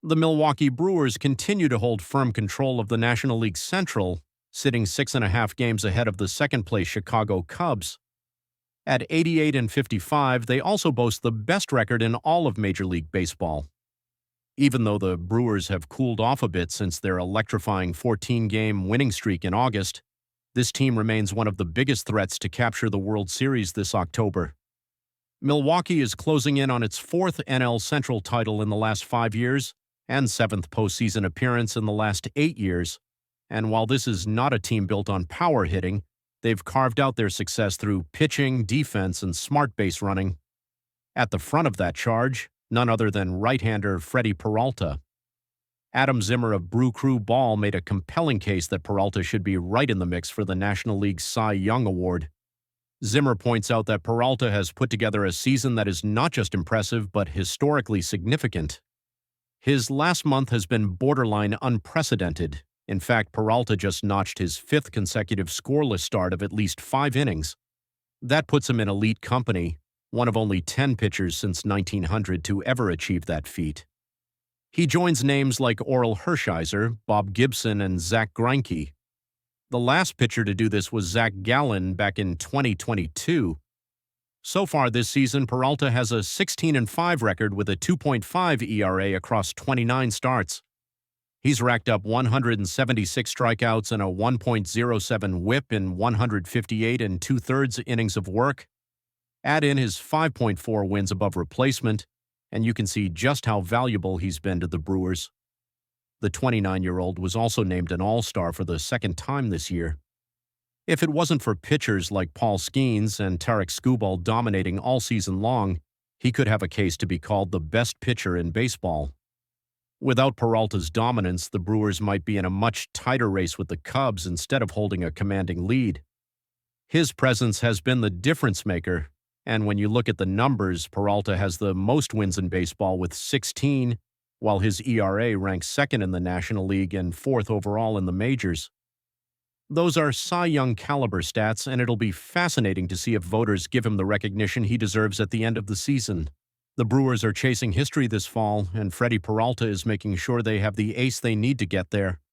The Milwaukee Brewers continue to hold firm control of the National League Central, sitting 6.5 games ahead of the second-place Chicago Cubs. At 88-55, they also boast the best record in all of Major League Baseball. Even though the Brewers have cooled off a bit since their electrifying 14-game winning streak in August, this team remains one of the biggest threats to capture the World Series this October. Milwaukee is closing in on its fourth NL Central title in the last 5 years and seventh postseason appearance in the last 8 years, and while this is not a team built on power hitting, they've carved out their success through pitching, defense, and smart base running. At the front of that charge, none other than right-hander Freddy Peralta. Adam Zimmer of Brew Crew Ball made a compelling case that Peralta should be right in the mix for the National League Cy Young Award. Zimmer points out that Peralta has put together a season that is not just impressive but historically significant. His last month has been borderline unprecedented. In fact, Peralta just notched his 5th consecutive scoreless start of at least 5 innings. That puts him in elite company, one of only 10 pitchers since 1900 to ever achieve that feat. He joins names like Orel Hershiser, Bob Gibson, and Zach Greinke. The last pitcher to do this was Zach Gallen back in 2022. So far this season, Peralta has a 16-5 record with a 2.5 ERA across 29 starts. He's racked up 176 strikeouts and a 1.07 WHIP in 158 and 2/3 innings of work. Add in his 5.4 wins above replacement, and you can see just how valuable he's been to the Brewers. The 29-year-old was also named an All-Star for the second time this year. If it wasn't for pitchers like Paul Skeens and Tarek Skubal dominating all season long, he could have a case to be called the best pitcher in baseball. Without Peralta's dominance, the Brewers might be in a much tighter race with the Cubs instead of holding a commanding lead. His presence has been the difference maker, and when you look at the numbers, Peralta has the most wins in baseball with 16, while his ERA ranks second in the National League and 4th overall in the majors. Those are Cy Young caliber stats, and it'll be fascinating to see if voters give him the recognition he deserves at the end of the season. The Brewers are chasing history this fall, and Freddy Peralta is making sure they have the ace they need to get there.